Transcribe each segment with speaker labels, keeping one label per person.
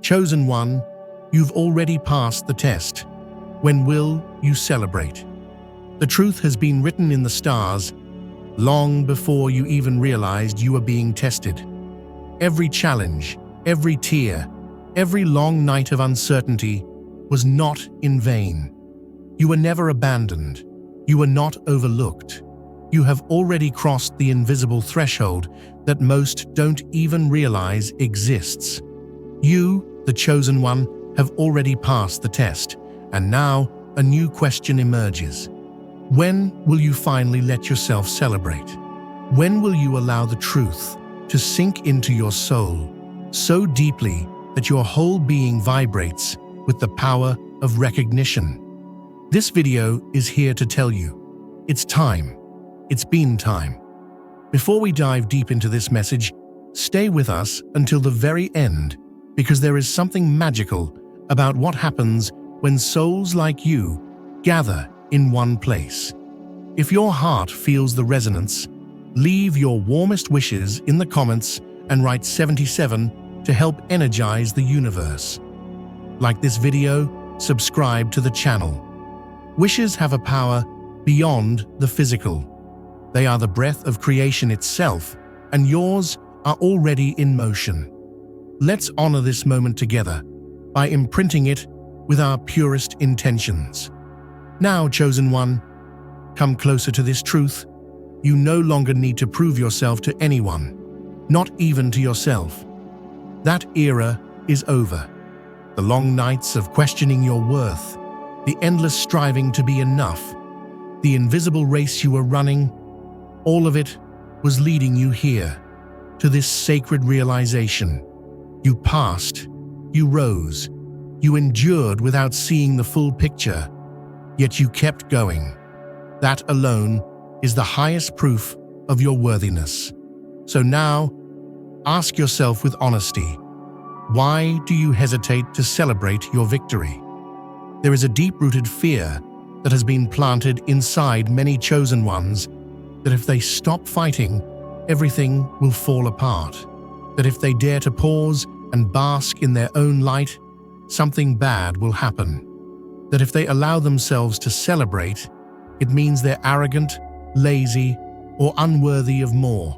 Speaker 1: Chosen one, you've already passed the test. When will you celebrate? The truth has been written in the stars long before you even realized you were being tested. Every challenge, every tear, every long night of uncertainty was not in vain. You were never abandoned. You were not overlooked. You have already crossed the invisible threshold that most don't even realize exists. You, the chosen one, have already passed the test, and now a new question emerges. When will you finally let yourself celebrate? When will you allow the truth to sink into your soul so deeply that your whole being vibrates with the power of recognition? This video is here to tell you, it's time. It's been time. Before we dive deep into this message, stay with us until the very end, because there is something magical about what happens when souls like you gather in one place. If your heart feels the resonance, leave your warmest wishes in the comments and write 77 to help energize the universe. Like this video, subscribe to the channel. Wishes have a power beyond the physical. They are the breath of creation itself, and yours are already in motion. Let's honor this moment together by imprinting it with our purest intentions. Now, chosen one, come closer to this truth. You no longer need to prove yourself to anyone, not even to yourself. That era is over. The long nights of questioning your worth, the endless striving to be enough, the invisible race you were running, all of it was leading you here, to this sacred realization. You passed, you rose, you endured without seeing the full picture, yet you kept going. That alone is the highest proof of your worthiness. So now, ask yourself with honesty, why do you hesitate to celebrate your victory? There is a deep-rooted fear that has been planted inside many chosen ones that if they stop fighting, everything will fall apart. That if they dare to pause and bask in their own light, something bad will happen. That if they allow themselves to celebrate, it means they're arrogant, lazy, or unworthy of more.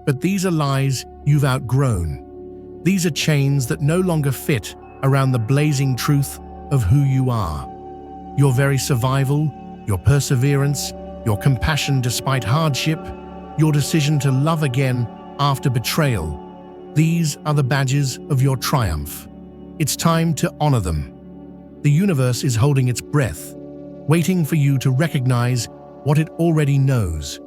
Speaker 1: But these are lies you've outgrown. These are chains that no longer fit around the blazing truth of who you are. Your very survival, your perseverance, your compassion despite hardship, your decision to love again after betrayal. These are the badges of your triumph. It's time to honor them. The universe is holding its breath, waiting for you to recognize what it already knows.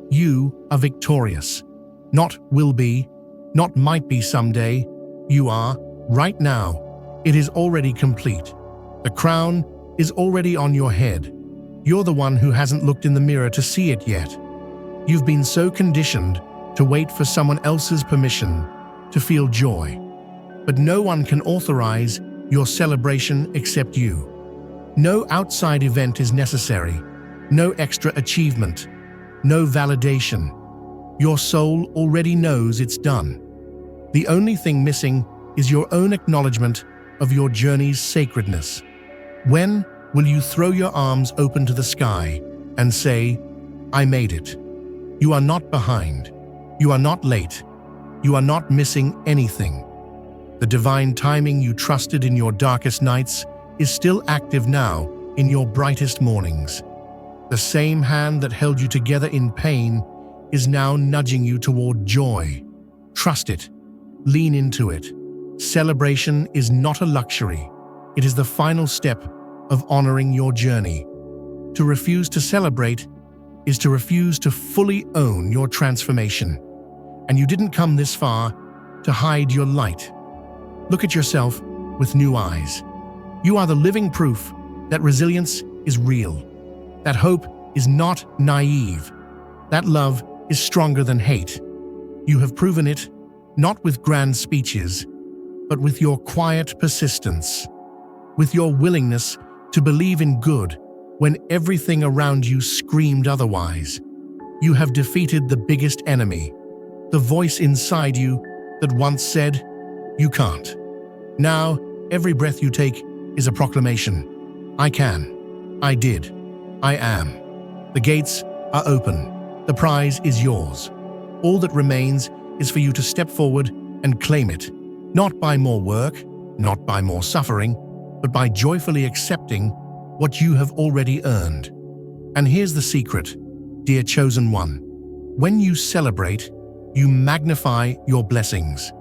Speaker 1: You are victorious. Not will be, not might be someday. You are, right now. It is already complete. The crown is already on your head. You're the one who hasn't looked in the mirror to see it yet. You've been so conditioned to wait for someone else's permission to feel joy. But no one can authorize your celebration except you. No outside event is necessary, no extra achievement, no validation. Your soul already knows it's done. The only thing missing is your own acknowledgement of your journey's sacredness. When will you throw your arms open to the sky and say, I made it? You are not behind. You are not late. You are not missing anything. The divine timing you trusted in your darkest nights is still active now in your brightest mornings. The same hand that held you together in pain is now nudging you toward joy. Trust it. Lean into it. Celebration is not a luxury. It is the final step of honoring your journey. To refuse to celebrate is to refuse to fully own your transformation. And you didn't come this far to hide your light. Look at yourself with new eyes. You are the living proof that resilience is real, that hope is not naive, that love is stronger than hate. You have proven it, not with grand speeches, but with your quiet persistence, with your willingness to believe in good when everything around you screamed otherwise. You have defeated the biggest enemy, the voice inside you that once said, "You can't." Now, every breath you take is a proclamation. I can. I did. I am. The gates are open. The prize is yours. All that remains is for you to step forward and claim it, not by more work, not by more suffering, but by joyfully accepting what you have already earned. And here's the secret, dear chosen one. When you celebrate, you magnify your blessings.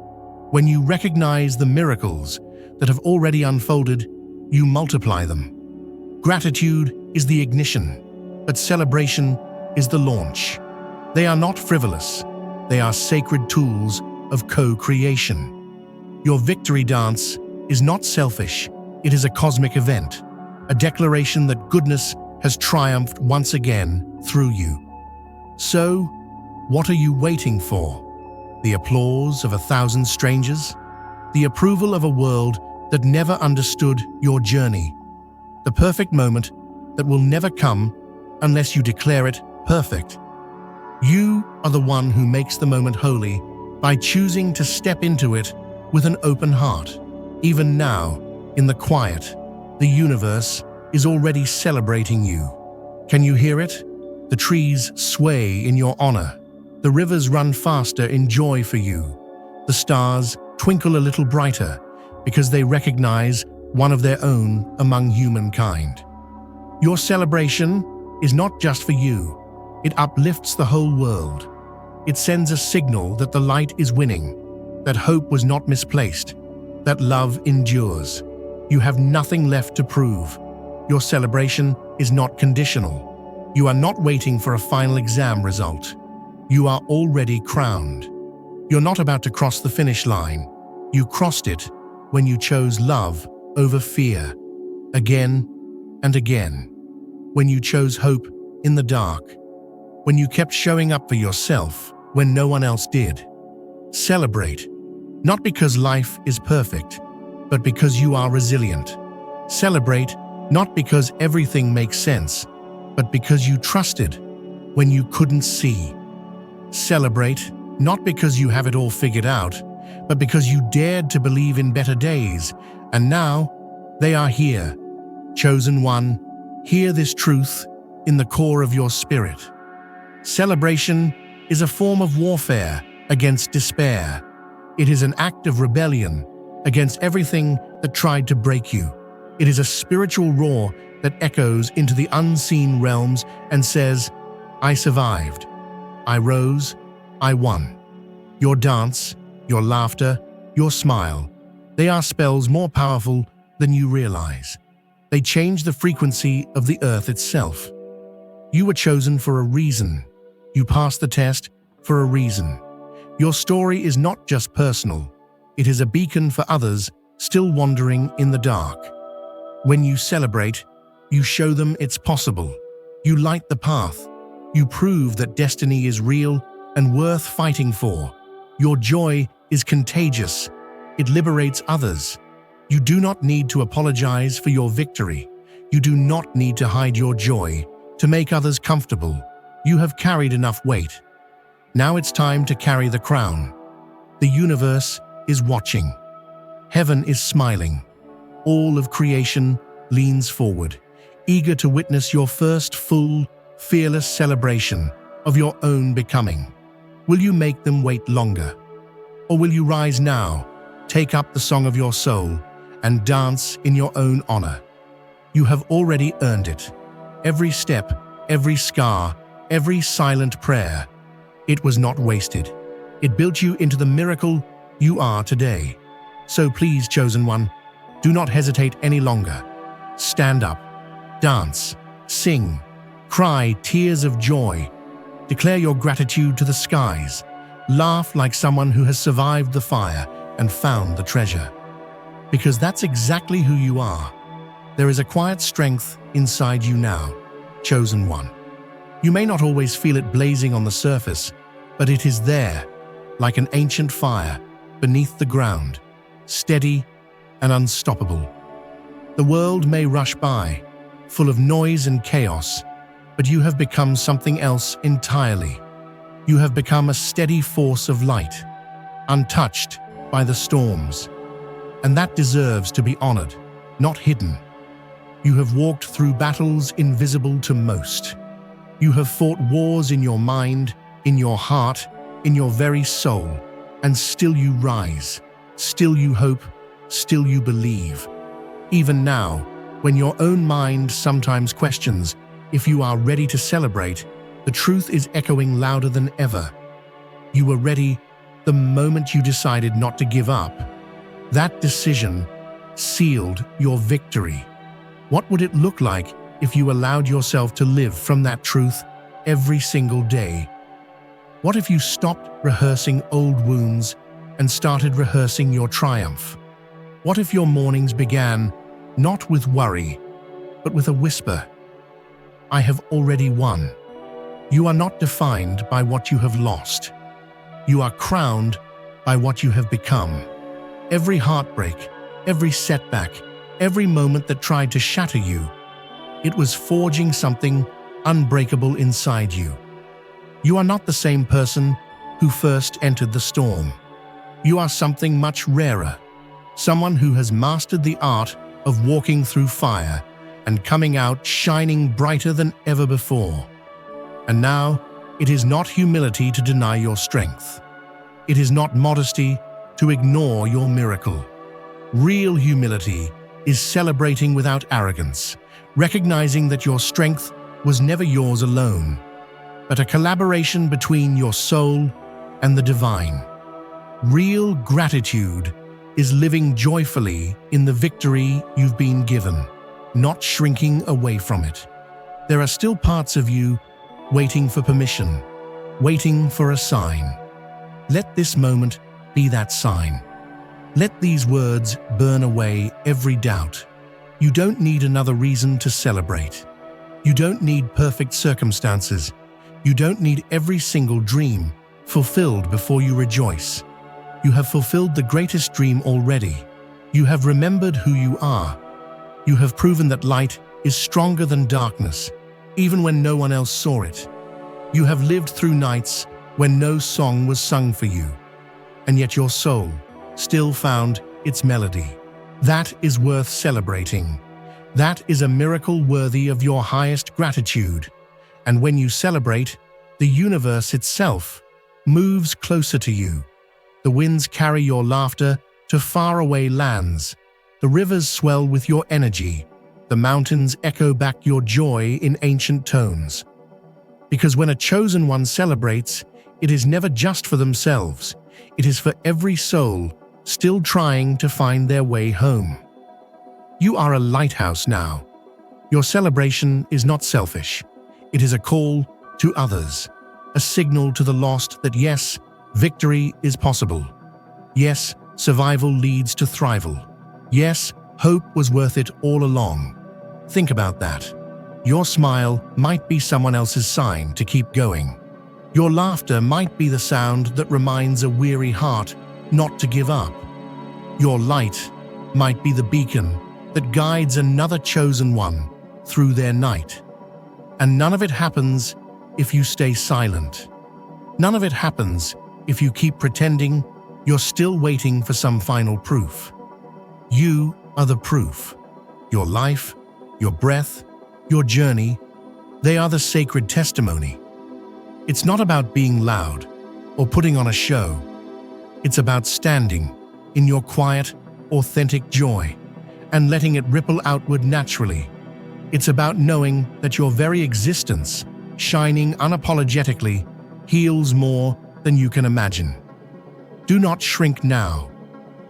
Speaker 1: When you recognize the miracles that have already unfolded, you multiply them. Gratitude is the ignition, but celebration is the launch. They are not frivolous. They are sacred tools of co-creation. Your victory dance is not selfish. It is a cosmic event, a declaration that goodness has triumphed once again through you. So, what are you waiting for? The applause of 1,000 strangers? The approval of a world that never understood your journey? The perfect moment that will never come unless you declare it perfect? You are the one who makes the moment holy by choosing to step into it with an open heart. Even now, in the quiet, the universe is already celebrating you. Can you hear it? The trees sway in your honor. The rivers run faster in joy for you. The stars twinkle a little brighter because they recognize one of their own among humankind. Your celebration is not just for you. It uplifts the whole world. It sends a signal that the light is winning, that hope was not misplaced, that love endures. You have nothing left to prove. Your celebration is not conditional. You are not waiting for a final exam result. You are already crowned. You're not about to cross the finish line. You crossed it when you chose love over fear, again and again. When you chose hope in the dark. When you kept showing up for yourself when no one else did. Celebrate, not because life is perfect, but because you are resilient. Celebrate, not because everything makes sense, but because you trusted when you couldn't see. Celebrate, not because you have it all figured out, but because you dared to believe in better days, and now they are here. Chosen one, hear this truth in the core of your spirit. Celebration is a form of warfare against despair. It is an act of rebellion against everything that tried to break you. It is a spiritual roar that echoes into the unseen realms and says, I survived. I rose. I won. Your dance, your laughter, your smile, they are spells more powerful than you realize. They change the frequency of the earth itself. You were chosen for a reason. You passed the test for a reason. Your story is not just personal. It is a beacon for others still wandering in the dark. When you celebrate, you show them it's possible. You light the path. You prove that destiny is real and worth fighting for. Your joy is contagious. It liberates others. You do not need to apologize for your victory. You do not need to hide your joy to make others comfortable. You have carried enough weight. Now it's time to carry the crown. The universe is watching. Heaven is smiling. All of creation leans forward, eager to witness your first full, fearless celebration of your own becoming. Will you make them wait longer? Or will you rise now, take up the song of your soul, and dance in your own honor? You have already earned it. Every step, every scar, every silent prayer. It was not wasted. It built you into the miracle you are today. So please, chosen one, do not hesitate any longer. Stand up, dance, sing, cry tears of joy. Declare your gratitude to the skies. Laugh like someone who has survived the fire and found the treasure. Because that's exactly who you are. There is a quiet strength inside you now, chosen one. You may not always feel it blazing on the surface, but it is there, like an ancient fire beneath the ground, steady and unstoppable. The world may rush by, full of noise and chaos, but you have become something else entirely. You have become a steady force of light, untouched by the storms. and that deserves to be honored, not hidden. You have walked through battles invisible to most. You have fought wars in your mind, in your heart, in your very soul, and still you rise, still you hope, still you believe. Even now, when your own mind sometimes questions if you are ready to celebrate, the truth is echoing louder than ever. You were ready the moment you decided not to give up. That decision sealed your victory. What would it look like if you allowed yourself to live from that truth every single day? What if you stopped rehearsing old wounds and started rehearsing your triumph? What if your mornings began not with worry, but with a whisper? I have already won. You are not defined by what you have lost. You are crowned by what you have become. Every heartbreak, every setback, every moment that tried to shatter you, it was forging something unbreakable inside you. You are not the same person who first entered the storm. You are something much rarer, someone who has mastered the art of walking through fire and coming out shining brighter than ever before. And now, it is not humility to deny your strength. It is not modesty to ignore your miracle. Real humility is celebrating without arrogance, recognizing that your strength was never yours alone, but a collaboration between your soul and the divine. Real gratitude is living joyfully in the victory you've been given, not shrinking away from it. There are still parts of you waiting for permission, waiting for a sign. Let this moment be that sign. Let these words burn away every doubt. You don't need another reason to celebrate. You don't need perfect circumstances. You don't need every single dream fulfilled before you rejoice. You have fulfilled the greatest dream already. You have remembered who you are. You have proven that light is stronger than darkness, even when no one else saw it. You have lived through nights when no song was sung for you, and yet your soul still found its melody. That is worth celebrating. That is a miracle worthy of your highest gratitude. And when you celebrate, the universe itself moves closer to you. The winds carry your laughter to faraway lands. The rivers swell with your energy. The mountains echo back your joy in ancient tones. Because when a chosen one celebrates, it is never just for themselves. It is for every soul still trying to find their way home. You are a lighthouse now. Your celebration is not selfish. It is a call to others, a signal to the lost that yes, victory is possible. Yes, survival leads to thrival. Yes, hope was worth it all along. Think about that. Your smile might be someone else's sign to keep going. Your laughter might be the sound that reminds a weary heart not to give up. Your light might be the beacon that guides another chosen one through their night. And none of it happens if you stay silent. None of it happens if you keep pretending you're still waiting for some final proof. You are the proof. Your life, your breath, your journey, they are the sacred testimony. It's not about being loud or putting on a show. It's about standing in your quiet, authentic joy and letting it ripple outward naturally. It's about knowing that your very existence, shining unapologetically, heals more than you can imagine. Do not shrink now.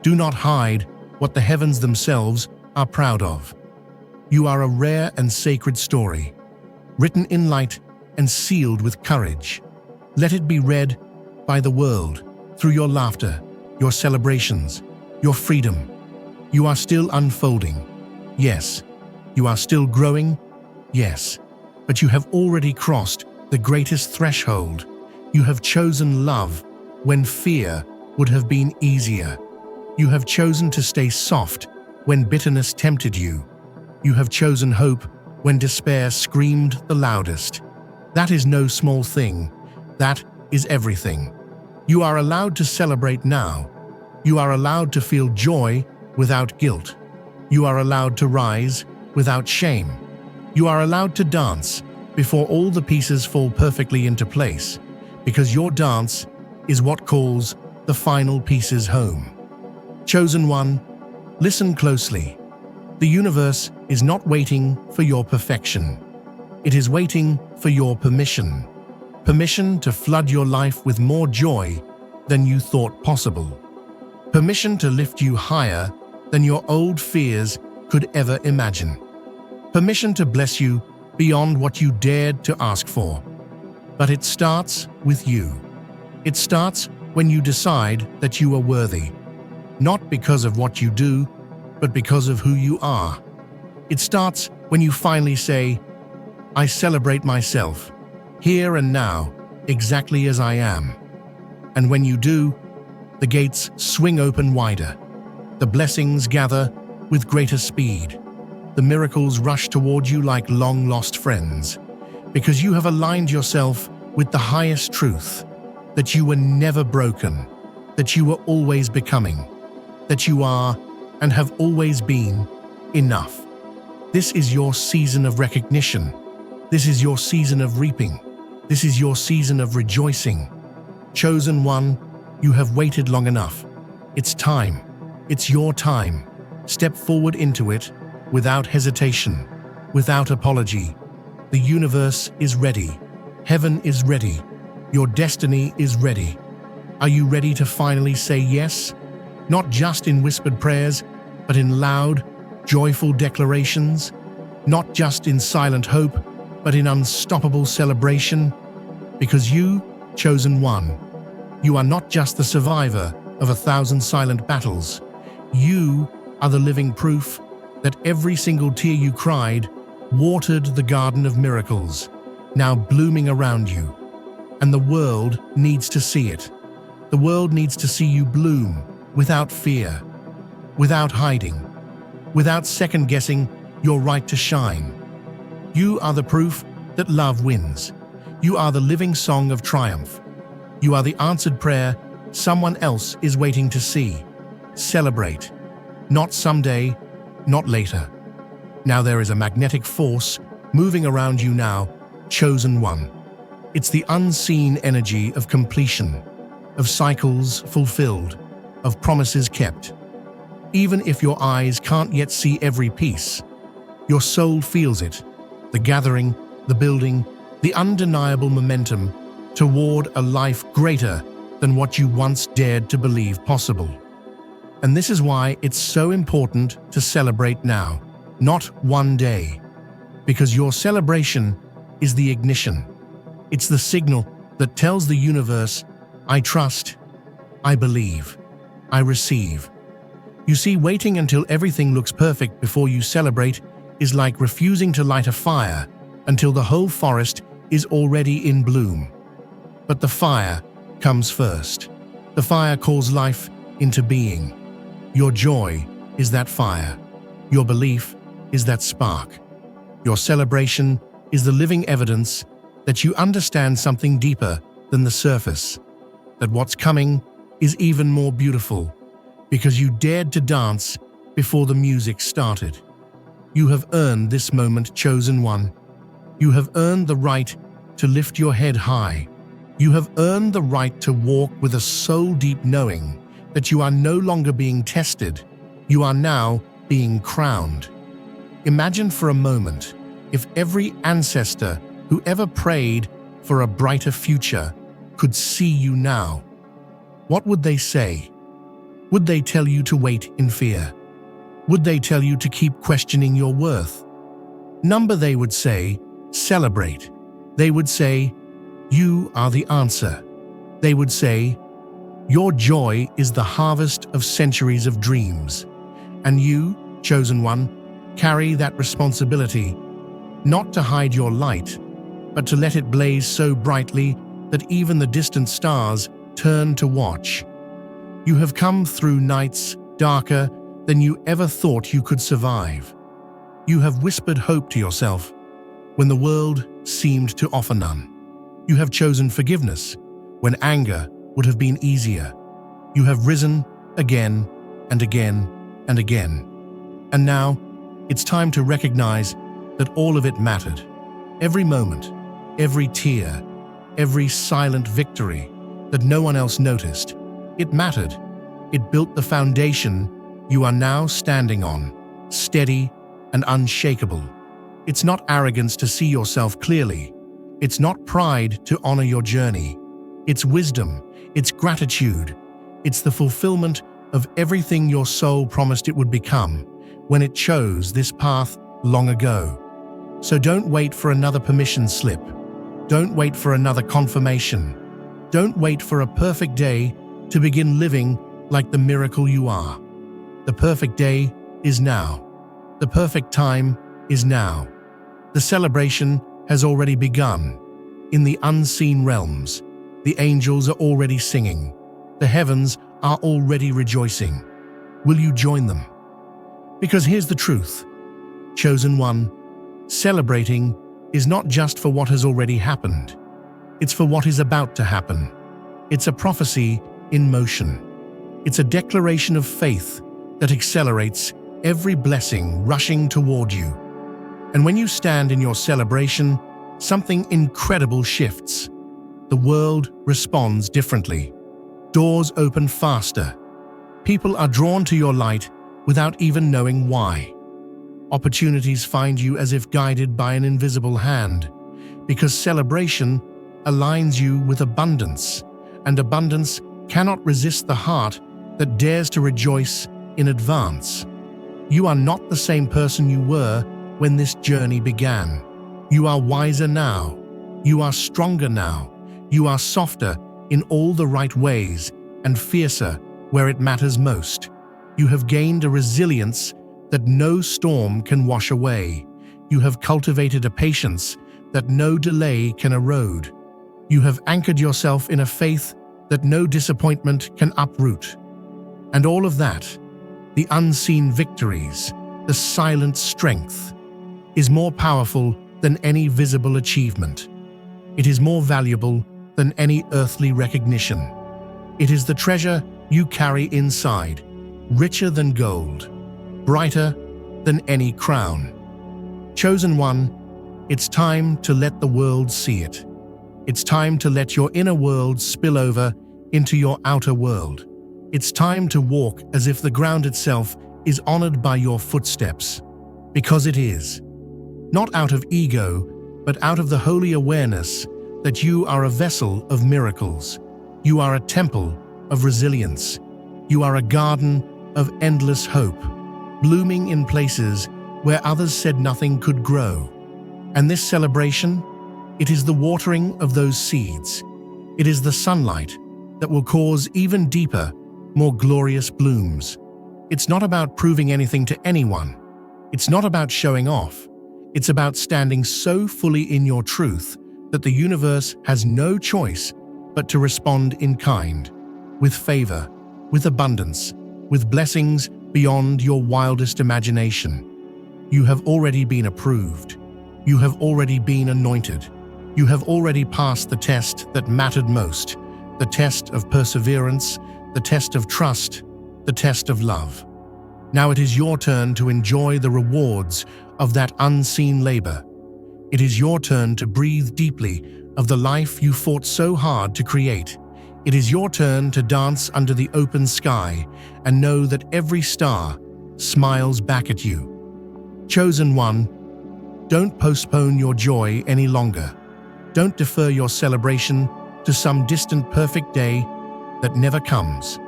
Speaker 1: Do not hide what the heavens themselves are proud of. You are a rare and sacred story, written in light and sealed with courage. Let it be read by the world through your laughter, your celebrations, your freedom. You are still unfolding. Yes. You are still growing. Yes. But you have already crossed the greatest threshold. You have chosen love when fear would have been easier. You have chosen to stay soft when bitterness tempted you. You have chosen hope when despair screamed the loudest. That is no small thing. That is everything. You are allowed to celebrate now. You are allowed to feel joy without guilt. You are allowed to rise without shame. You are allowed to dance before all the pieces fall perfectly into place, because your dance is what calls the final pieces home. Chosen one, listen closely. The universe is not waiting for your perfection. It is waiting for your permission. Permission to flood your life with more joy than you thought possible. Permission to lift you higher than your old fears could ever imagine. Permission to bless you beyond what you dared to ask for. But it starts with you. It starts when you decide that you are worthy, not because of what you do, but because of who you are. It starts when you finally say, I celebrate myself, here and now, exactly as I am. And when you do, the gates swing open wider. The blessings gather with greater speed. The miracles rush toward you like long-lost friends, because you have aligned yourself with the highest truth, that you were never broken, that you were always becoming, that you are and have always been enough. This is your season of recognition. This is your season of reaping. This is your season of rejoicing. Chosen one, you have waited long enough. It's time. It's your time. Step forward into it without hesitation, without apology. The universe is ready. Heaven is ready. Your destiny is ready. Are you ready to finally say yes? Not just in whispered prayers, but in loud, joyful declarations. Not just in silent hope, but in unstoppable celebration. Because you, chosen one, you are not just the survivor of 1,000 silent battles. You are the living proof that every single tear you cried watered the garden of miracles, now blooming around you. And the world needs to see it. The world needs to see you bloom without fear, without hiding, without second-guessing your right to shine. You are the proof that love wins. You are the living song of triumph. You are the answered prayer someone else is waiting to see. Celebrate. Not someday, not later. Now there is a magnetic force moving around you now, chosen one. It's the unseen energy of completion, of cycles fulfilled, of promises kept. Even if your eyes can't yet see every piece, your soul feels it, the gathering, the building, the undeniable momentum toward a life greater than what you once dared to believe possible. And this is why it's so important to celebrate now, not one day, because your celebration is the ignition. It's the signal that tells the universe, I trust, I believe, I receive. You see, waiting until everything looks perfect before you celebrate is like refusing to light a fire until the whole forest is already in bloom. But the fire comes first. The fire calls life into being. Your joy is that fire. Your belief is that spark. Your celebration is the living evidence that you understand something deeper than the surface, that what's coming is even more beautiful because you dared to dance before the music started. You have earned this moment, chosen one. You have earned the right to lift your head high. You have earned the right to walk with a soul-deep knowing that you are no longer being tested. You are now being crowned. Imagine for a moment if every ancestor who ever prayed for a brighter future could see you now. What would they say? Would they tell you to wait in fear? Would they tell you to keep questioning your worth? Number, they would say, celebrate. They would say, you are the answer. They would say, your joy is the harvest of centuries of dreams. And you, chosen one, carry that responsibility, not to hide your light, but to let it blaze so brightly that even the distant stars turn to watch. You have come through nights darker than you ever thought you could survive. You have whispered hope to yourself when the world seemed to offer none. You have chosen forgiveness when anger would have been easier. You have risen again and again and again. And now, it's time to recognize that all of it mattered. Every moment, every tear, every silent victory that no one else noticed. It mattered. It built the foundation you are now standing on, steady and unshakable. It's not arrogance to see yourself clearly. It's not pride to honor your journey. It's wisdom. It's gratitude. It's the fulfillment of everything your soul promised it would become when it chose this path long ago. So don't wait for another permission slip. Don't wait for another confirmation. Don't wait for a perfect day to begin living like the miracle you are. The perfect day is now. The perfect time is now. The celebration has already begun. In the unseen realms, the angels are already singing. The heavens are already rejoicing. Will you join them? Because here's the truth. Chosen one, celebrating is not just for what has already happened. It's for what is about to happen. It's a prophecy in motion. It's a declaration of faith that accelerates every blessing rushing toward you. And when you stand in your celebration, something incredible shifts. The world responds differently. Doors open faster. People are drawn to your light without even knowing why. Opportunities find you as if guided by an invisible hand, because celebration aligns you with abundance, and abundance cannot resist the heart that dares to rejoice in advance. You are not the same person you were when this journey began. You are wiser now. You are stronger now. You are softer in all the right ways and fiercer where it matters most. You have gained a resilience that no storm can wash away. You have cultivated a patience that no delay can erode. You have anchored yourself in a faith that no disappointment can uproot. And all of that, the unseen victories, the silent strength, is more powerful than any visible achievement. It is more valuable than any earthly recognition. It is the treasure you carry inside, richer than gold, brighter than any crown. Chosen one, it's time to let the world see it. It's time to let your inner world spill over into your outer world. It's time to walk as if the ground itself is honored by your footsteps. Because it is. Not out of ego, but out of the holy awareness that you are a vessel of miracles. You are a temple of resilience. You are a garden of endless hope, blooming in places where others said nothing could grow. And this celebration, it is the watering of those seeds. It is the sunlight that will cause even deeper, more glorious blooms. It's not about proving anything to anyone. It's not about showing off. It's about standing so fully in your truth that the universe has no choice but to respond in kind, with favor, with abundance, with blessings beyond your wildest imagination. You have already been approved. You have already been anointed. You have already passed the test that mattered most, the test of perseverance, the test of trust, the test of love. Now it is your turn to enjoy the rewards of that unseen labor. It is your turn to breathe deeply of the life you fought so hard to create. It is your turn to dance under the open sky and know that every star smiles back at you. Chosen one, don't postpone your joy any longer. Don't defer your celebration to some distant perfect day that never comes.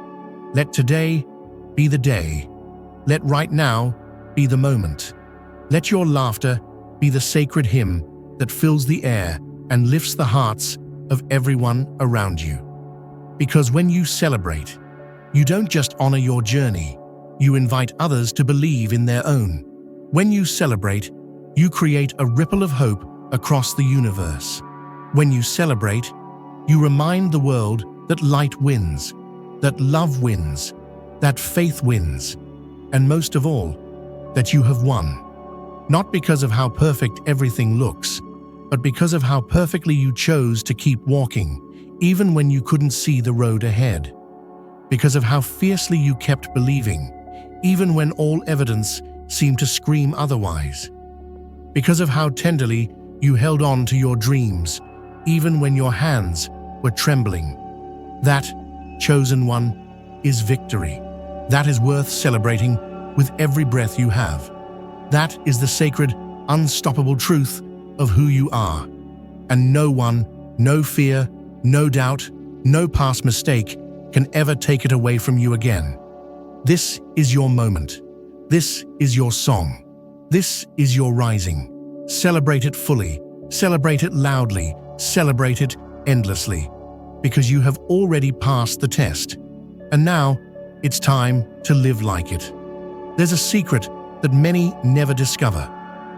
Speaker 1: Let today be the day. Let right now be the moment. Let your laughter be the sacred hymn that fills the air and lifts the hearts of everyone around you. Because when you celebrate, you don't just honor your journey, you invite others to believe in their own. When you celebrate, you create a ripple of hope across the universe. When you celebrate, you remind the world that light wins, that love wins, that faith wins, and most of all, that you have won. Not because of how perfect everything looks, but because of how perfectly you chose to keep walking, even when you couldn't see the road ahead. Because of how fiercely you kept believing, even when all evidence seemed to scream otherwise. Because of how tenderly you held on to your dreams, even when your hands were trembling. That, chosen one, is victory. That is worth celebrating with every breath you have. That is the sacred, unstoppable truth of who you are. And no one, no fear, no doubt, no past mistake can ever take it away from you again. This is your moment. This is your song. This is your rising. Celebrate it fully. Celebrate it loudly. Celebrate it endlessly. Because you have already passed the test. And now, it's time to live like it. There's a secret that many never discover.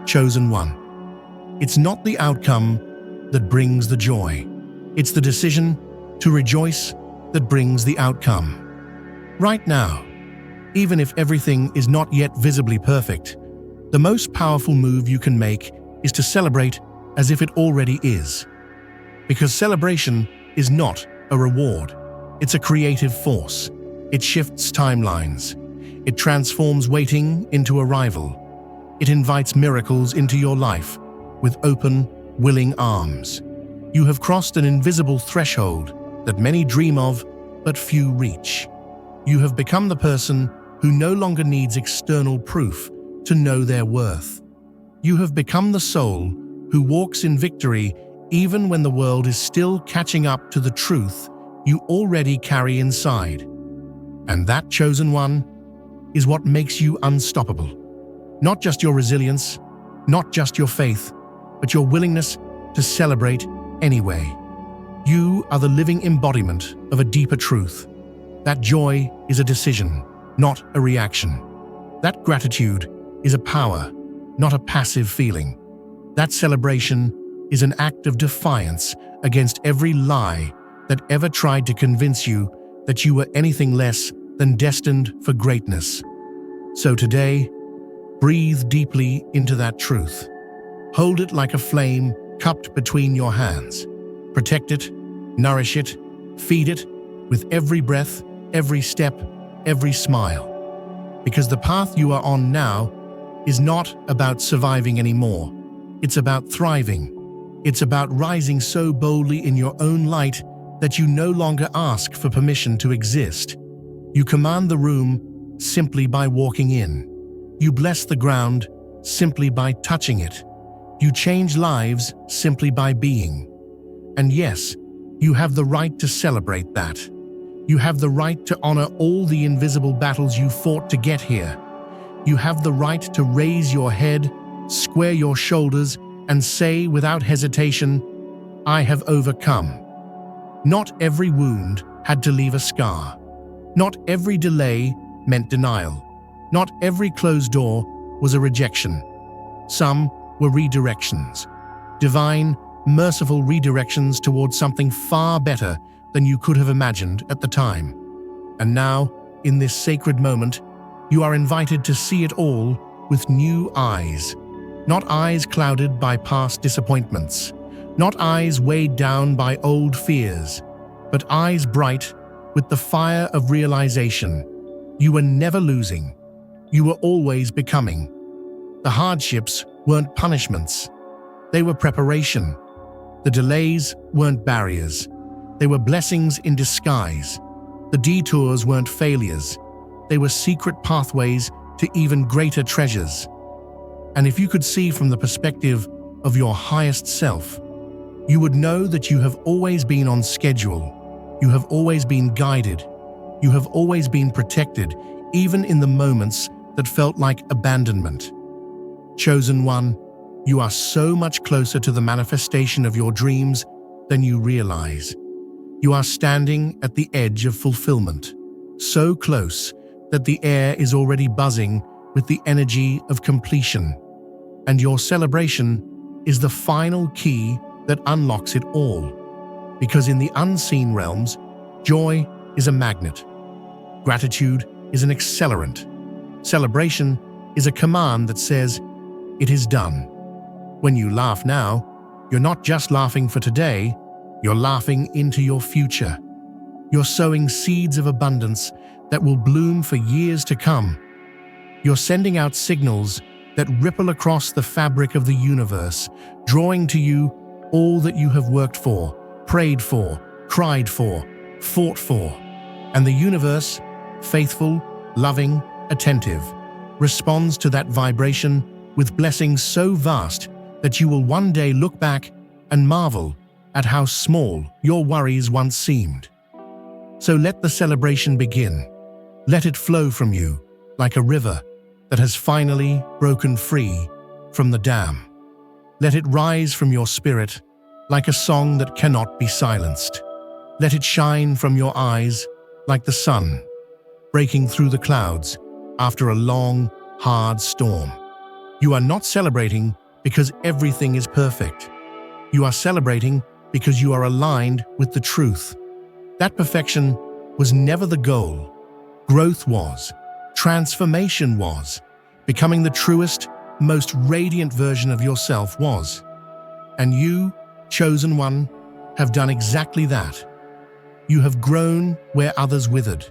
Speaker 1: Chosen one. It's not the outcome that brings the joy. It's the decision to rejoice that brings the outcome. Right now, even if everything is not yet visibly perfect, the most powerful move you can make is to celebrate as if it already is. Because celebration is not a reward. It's a creative force. It shifts timelines. It transforms waiting into arrival. It invites miracles into your life with open, willing arms. You have crossed an invisible threshold that many dream of, but few reach. You have become the person who no longer needs external proof to know their worth. You have become the soul who walks in victory even when the world is still catching up to the truth you already carry inside. And that, chosen one, is what makes you unstoppable. Not just your resilience, not just your faith, but your willingness to celebrate anyway. You are the living embodiment of a deeper truth. That joy is a decision, not a reaction. That gratitude is a power, not a passive feeling. That celebration is an act of defiance against every lie that ever tried to convince you that you were anything less than destined for greatness. So today, breathe deeply into that truth. Hold it like a flame cupped between your hands. Protect it, nourish it, feed it with every breath, every step, every smile. Because the path you are on now is not about surviving anymore. It's about thriving. It's about rising so boldly in your own light that you no longer ask for permission to exist. You command the room simply by walking in. You bless the ground simply by touching it. You change lives simply by being. And yes, you have the right to celebrate that. You have the right to honor all the invisible battles you fought to get here. You have the right to raise your head, square your shoulders, and say without hesitation, "I have overcome." Not every wound had to leave a scar. Not every delay meant denial. Not every closed door was a rejection. Some were redirections. Divine, merciful redirections towards something far better than you could have imagined at the time. And now, in this sacred moment, you are invited to see it all with new eyes. Not eyes clouded by past disappointments. Not eyes weighed down by old fears, but eyes bright with the fire of realization. You were never losing. You were always becoming. The hardships weren't punishments. They were preparation. The delays weren't barriers. They were blessings in disguise. The detours weren't failures. They were secret pathways to even greater treasures. And if you could see from the perspective of your highest self, you would know that you have always been on schedule. You have always been guided. You have always been protected, even in the moments that felt like abandonment. Chosen one, you are so much closer to the manifestation of your dreams than you realize. You are standing at the edge of fulfillment, so close that the air is already buzzing with the energy of completion. And your celebration is the final key that unlocks it all. Because in the unseen realms, joy is a magnet. Gratitude is an accelerant. Celebration is a command that says, "It is done." When you laugh now, you're not just laughing for today, you're laughing into your future. You're sowing seeds of abundance that will bloom for years to come. You're sending out signals that ripple across the fabric of the universe, drawing to you all that you have worked for, prayed for, cried for, fought for. And the universe, faithful, loving, attentive, responds to that vibration with blessings so vast that you will one day look back and marvel at how small your worries once seemed. So let the celebration begin. Let it flow from you like a river that has finally broken free from the dam. Let it rise from your spirit like a song that cannot be silenced. Let it shine from your eyes like the sun, breaking through the clouds after a long, hard storm. You are not celebrating because everything is perfect. You are celebrating because you are aligned with the truth. That perfection was never the goal. Growth was. Transformation was. Becoming the truest, most radiant version of yourself was. And you, chosen one, have done exactly that. You have grown where others withered.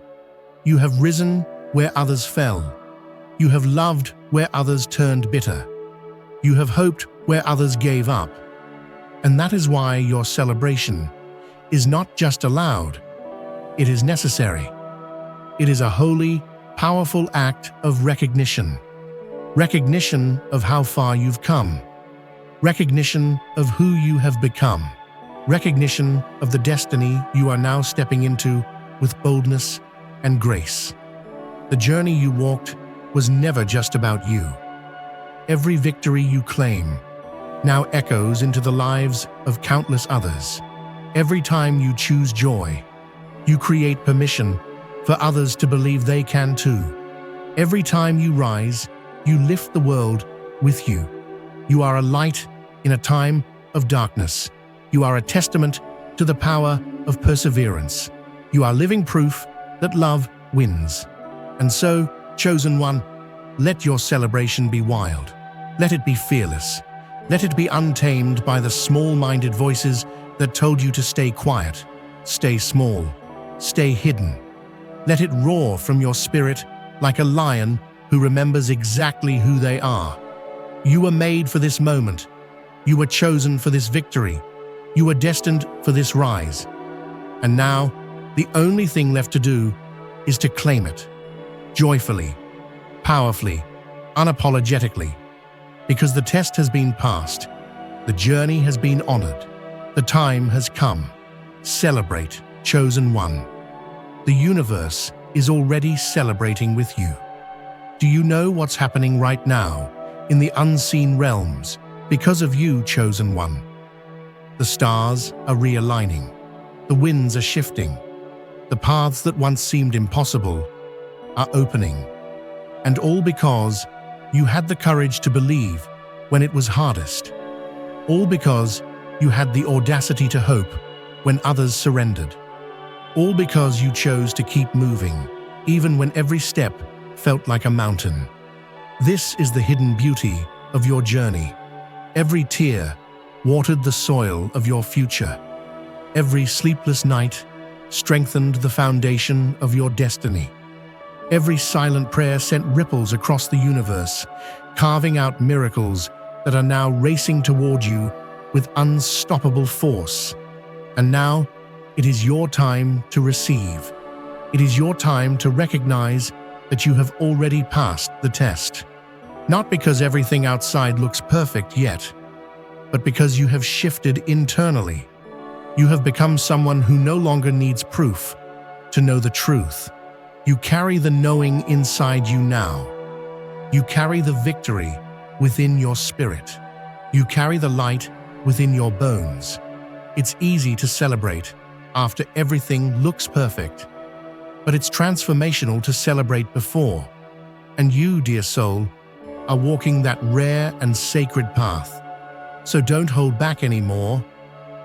Speaker 1: You have risen where others fell. You have loved where others turned bitter. You have hoped where others gave up. And that is why your celebration is not just allowed, it is necessary. It is a holy, powerful act of recognition. Recognition of how far you've come. Recognition of who you have become. Recognition of the destiny you are now stepping into with boldness and grace. The journey you walked was never just about you. Every victory you claim now echoes into the lives of countless others. Every time you choose joy, you create permission for others to believe they can too. Every time you rise, you lift the world with you. You are a light in a time of darkness. You are a testament to the power of perseverance. You are living proof that love wins. And so, chosen one, let your celebration be wild. Let it be fearless. Let it be untamed by the small-minded voices that told you to stay quiet, stay small, stay hidden. Let it roar from your spirit like a lion who remembers exactly who they are. You were made for this moment. You were chosen for this victory. You were destined for this rise. And now, the only thing left to do is to claim it. Joyfully, powerfully, unapologetically. Because the test has been passed. The journey has been honored. The time has come. Celebrate, chosen one. The universe is already celebrating with you. Do you know what's happening right now in the unseen realms because of you, chosen one? The stars are realigning. The winds are shifting. The paths that once seemed impossible are opening. And all because you had the courage to believe when it was hardest. All because you had the audacity to hope when others surrendered. All because you chose to keep moving, even when every step felt like a mountain. This is the hidden beauty of your journey. Every tear watered the soil of your future. Every sleepless night strengthened the foundation of your destiny. Every silent prayer sent ripples across the universe, carving out miracles that are now racing toward you with unstoppable force. And now, it is your time to receive. It is your time to recognize that you have already passed the test. Not because everything outside looks perfect yet, but because you have shifted internally. You have become someone who no longer needs proof to know the truth. You carry the knowing inside you now. You carry the victory within your spirit. You carry the light within your bones. It's easy to celebrate after everything looks perfect, but it's transformational to celebrate before. And you, dear soul, are walking that rare and sacred path. So don't hold back anymore.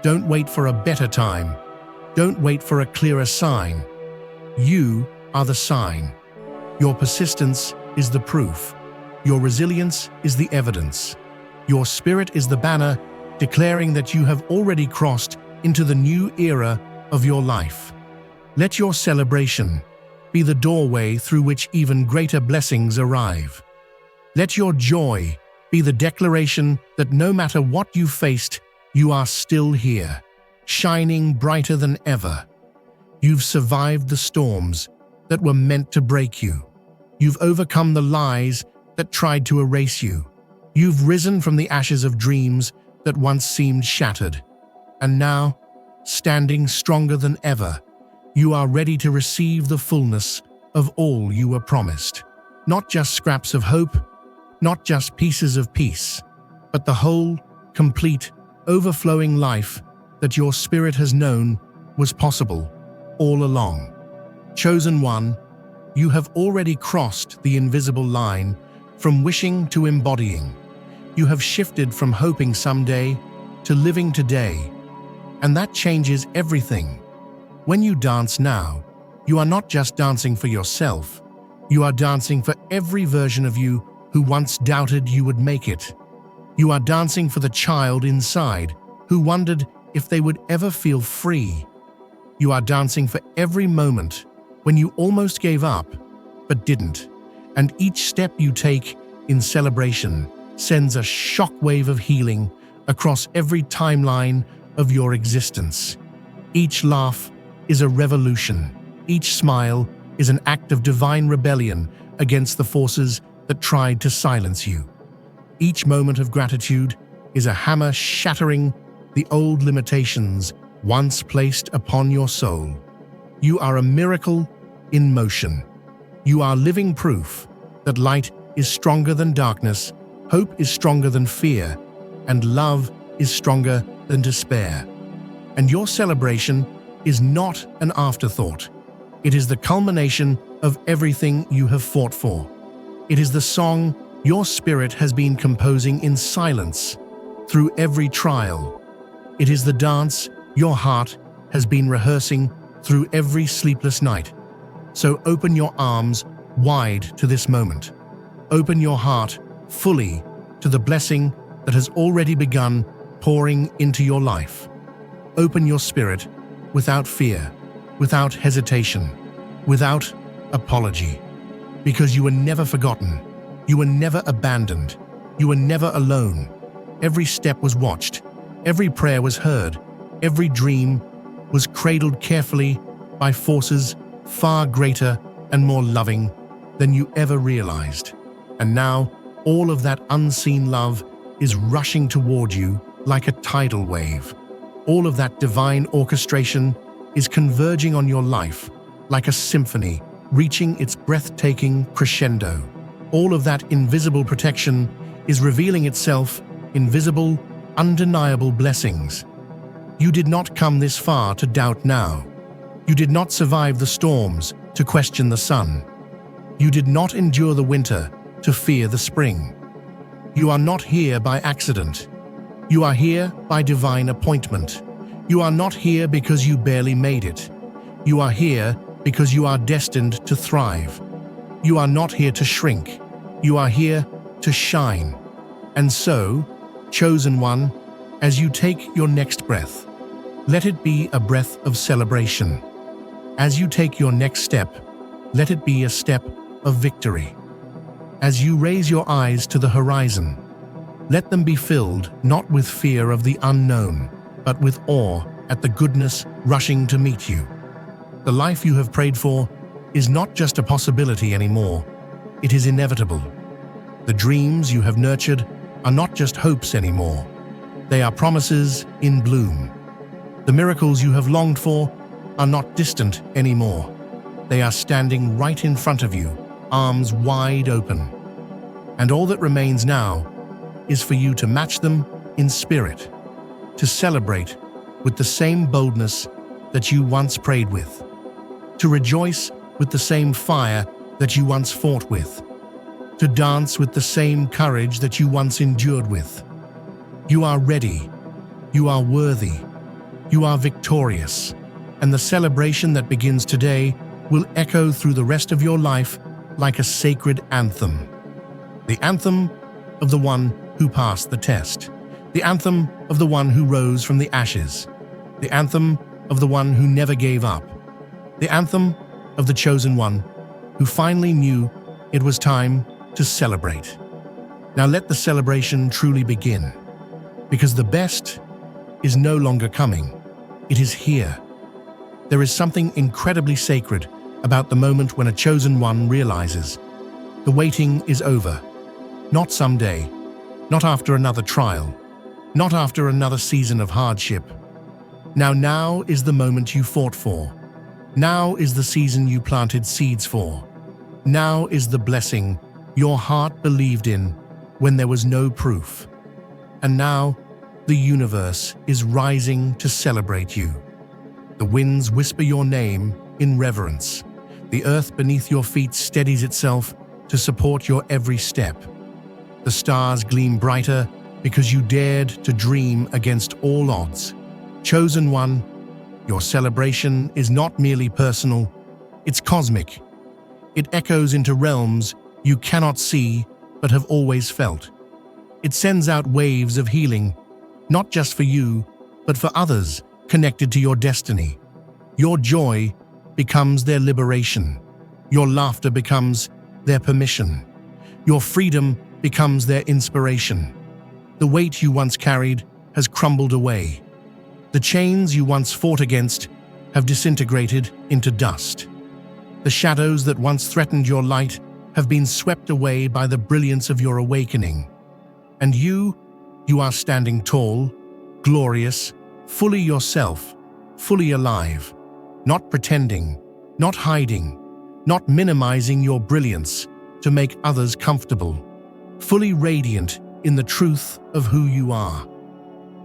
Speaker 1: Don't wait for a better time. Don't wait for a clearer sign. You are the sign. Your persistence is the proof. Your resilience is the evidence. Your spirit is the banner declaring that you have already crossed into the new era of your life. Let your celebration be the doorway through which even greater blessings arrive. Let your joy be the declaration that no matter what you faced, you are still here, shining brighter than ever. You've survived the storms that were meant to break you. You've overcome the lies that tried to erase you. You've risen from the ashes of dreams that once seemed shattered. And now, standing stronger than ever, you are ready to receive the fullness of all you were promised. Not just scraps of hope, not just pieces of peace, but the whole, complete, overflowing life that your spirit has known was possible all along. Chosen one, you have already crossed the invisible line from wishing to embodying. You have shifted from hoping someday to living today, and that changes everything. When you dance now, you are not just dancing for yourself, you are dancing for every version of you who once doubted you would make it. You are dancing for the child inside who wondered if they would ever feel free. You are dancing for every moment when you almost gave up, but didn't. And each step you take in celebration sends a shockwave of healing across every timeline of your existence. Each laugh is a revolution. Each smile is an act of divine rebellion against the forces that tried to silence you. Each moment of gratitude is a hammer shattering the old limitations once placed upon your soul. You are a miracle in motion. You are living proof that light is stronger than darkness, hope is stronger than fear, and love is stronger than despair. And your celebration is not an afterthought. It is the culmination of everything you have fought for. It is the song your spirit has been composing in silence through every trial. It is the dance your heart has been rehearsing through every sleepless night. So open your arms wide to this moment. Open your heart fully to the blessing that has already begun pouring into your life. Open your spirit without fear, without hesitation, without apology. Because you were never forgotten, you were never abandoned, you were never alone. Every step was watched, every prayer was heard, every dream was cradled carefully by forces far greater and more loving than you ever realized. And now, all of that unseen love is rushing toward you like a tidal wave. All of that divine orchestration is converging on your life like a symphony, reaching its breathtaking crescendo. All of that invisible protection is revealing itself in visible, undeniable blessings. You did not come this far to doubt now. You did not survive the storms to question the sun. You did not endure the winter to fear the spring. You are not here by accident. You are here by divine appointment. You are not here because you barely made it. You are here because you are destined to thrive. You are not here to shrink. You are here to shine. And so, chosen one, as you take your next breath, let it be a breath of celebration. As you take your next step, let it be a step of victory. As you raise your eyes to the horizon, let them be filled not with fear of the unknown, but with awe at the goodness rushing to meet you. The life you have prayed for is not just a possibility anymore, it is inevitable. The dreams you have nurtured are not just hopes anymore, they are promises in bloom. The miracles you have longed for are not distant anymore, they are standing right in front of you, arms wide open. And all that remains now is for you to match them in spirit, to celebrate with the same boldness that you once prayed with, to rejoice with the same fire that you once fought with, to dance with the same courage that you once endured with. You are ready, you are worthy, you are victorious, and the celebration that begins today will echo through the rest of your life like a sacred anthem. The anthem of the one who passed the test. The anthem of the one who rose from the ashes. The anthem of the one who never gave up. The anthem of the chosen one who finally knew it was time to celebrate. Now let the celebration truly begin, because the best is no longer coming. It is here. There is something incredibly sacred about the moment when a chosen one realizes the waiting is over. Not someday, not after another trial, not after another season of hardship. Now is the moment you fought for. Now is the season you planted seeds for. Now is the blessing your heart believed in when there was no proof. And now, the universe is rising to celebrate you. The winds whisper your name in reverence. The earth beneath your feet steadies itself to support your every step. The stars gleam brighter because you dared to dream against all odds. Chosen one, your celebration is not merely personal, it's cosmic. It echoes into realms you cannot see but have always felt. It sends out waves of healing, not just for you, but for others connected to your destiny. Your joy becomes their liberation. Your laughter becomes their permission. Your freedom becomes their inspiration. The weight you once carried has crumbled away. The chains you once fought against have disintegrated into dust. The shadows that once threatened your light have been swept away by the brilliance of your awakening. And you are standing tall, glorious, fully yourself, fully alive, not pretending, not hiding, not minimizing your brilliance to make others comfortable, fully radiant in the truth of who you are.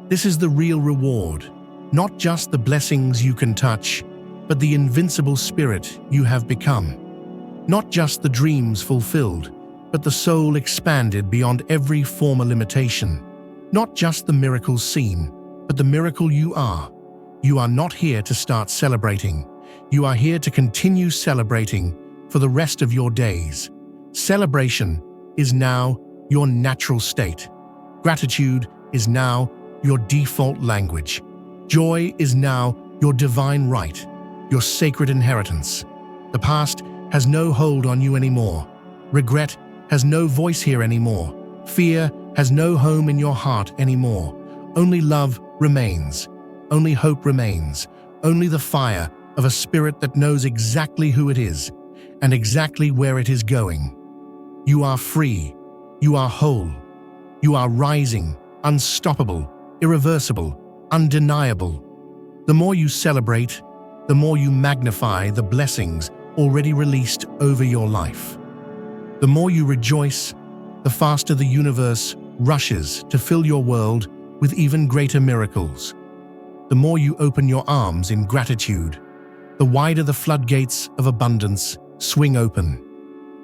Speaker 1: This is the real reward, not just the blessings you can touch, but the invincible spirit you have become. Not just the dreams fulfilled, but the soul expanded beyond every former limitation. Not just the miracles seen, but the miracle you are. You are not here to start celebrating. You are here to continue celebrating for the rest of your days. Celebration is now your natural state. Gratitude is now your default language. Joy is now your divine right, your sacred inheritance. The past has no hold on you anymore. Regret has no voice here anymore. Fear has no home in your heart anymore. Only love remains. Only hope remains. Only the fire of a spirit that knows exactly who it is and exactly where it is going. You are free. You are whole. You are rising, unstoppable, irreversible, undeniable. The more you celebrate, the more you magnify the blessings already released over your life. The more you rejoice, the faster the universe rushes to fill your world with even greater miracles. The more you open your arms in gratitude, the wider the floodgates of abundance swing open.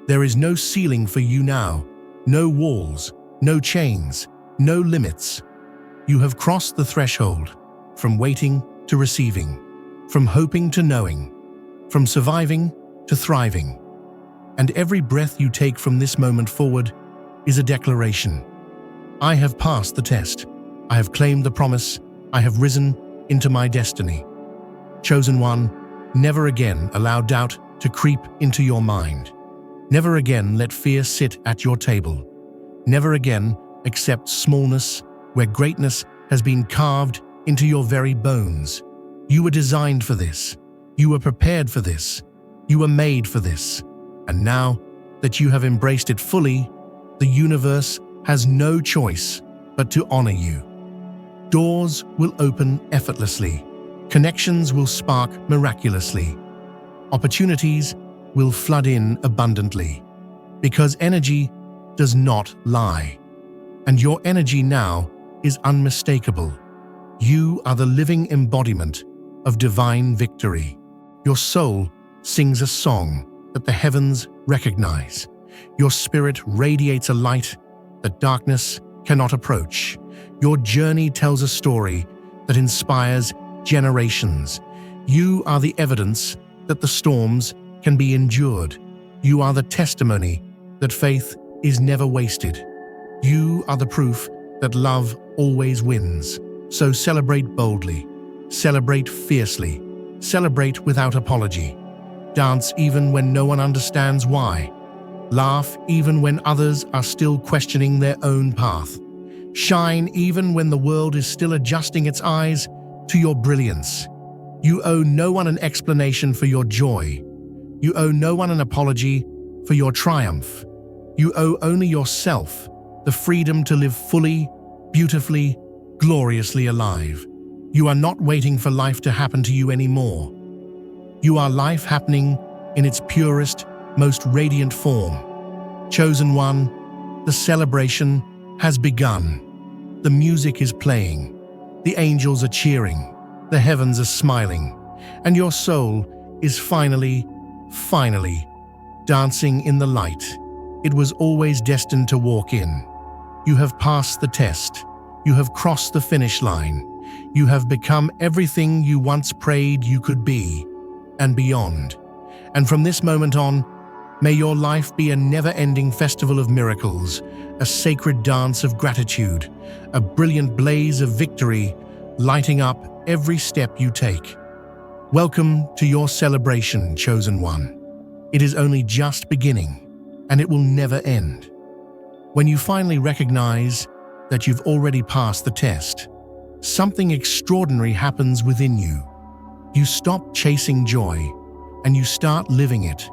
Speaker 1: There is no ceiling for you now, no walls, no chains, no limits. You have crossed the threshold, from waiting to receiving, from hoping to knowing, from surviving to thriving. And every breath you take from this moment forward is a declaration. I have passed the test. I have claimed the promise. I have risen into my destiny. Chosen one, never again allow doubt to creep into your mind. Never again let fear sit at your table. Never again accept smallness where greatness has been carved into your very bones. You were designed for this. You were prepared for this. You were made for this. And now that you have embraced it fully, the universe has no choice but to honor you. Doors will open effortlessly. Connections will spark miraculously. Opportunities will flood in abundantly. Because energy does not lie. And your energy now is unmistakable. You are the living embodiment of divine victory. Your soul sings a song that the heavens recognize. Your spirit radiates a light that darkness cannot approach. Your journey tells a story that inspires generations. You are the evidence that the storms can be endured. You are the testimony that faith is never wasted. You are the proof that love always wins. So celebrate boldly, celebrate fiercely, celebrate without apology. Dance even when no one understands why. Laugh even when others are still questioning their own path. Shine even when the world is still adjusting its eyes to your brilliance. You owe no one an explanation for your joy. You owe no one an apology for your triumph. You owe only yourself the freedom to live fully, beautifully, gloriously alive. You are not waiting for life to happen to you anymore. You are life happening in its purest, most radiant form. Chosen one, the celebration has begun. The music is playing. The angels are cheering. The heavens are smiling. And your soul is finally dancing in the light it was always destined to walk in. You have passed the test. You have crossed the finish line. You have become everything you once prayed you could be, and beyond. And from this moment on, may your life be a never-ending festival of miracles, a sacred dance of gratitude, a brilliant blaze of victory, lighting up every step you take. Welcome to your celebration, chosen one. It is only just beginning, and it will never end. When you finally recognize that you've already passed the test, something extraordinary happens within you. You stop chasing joy, and you start living it.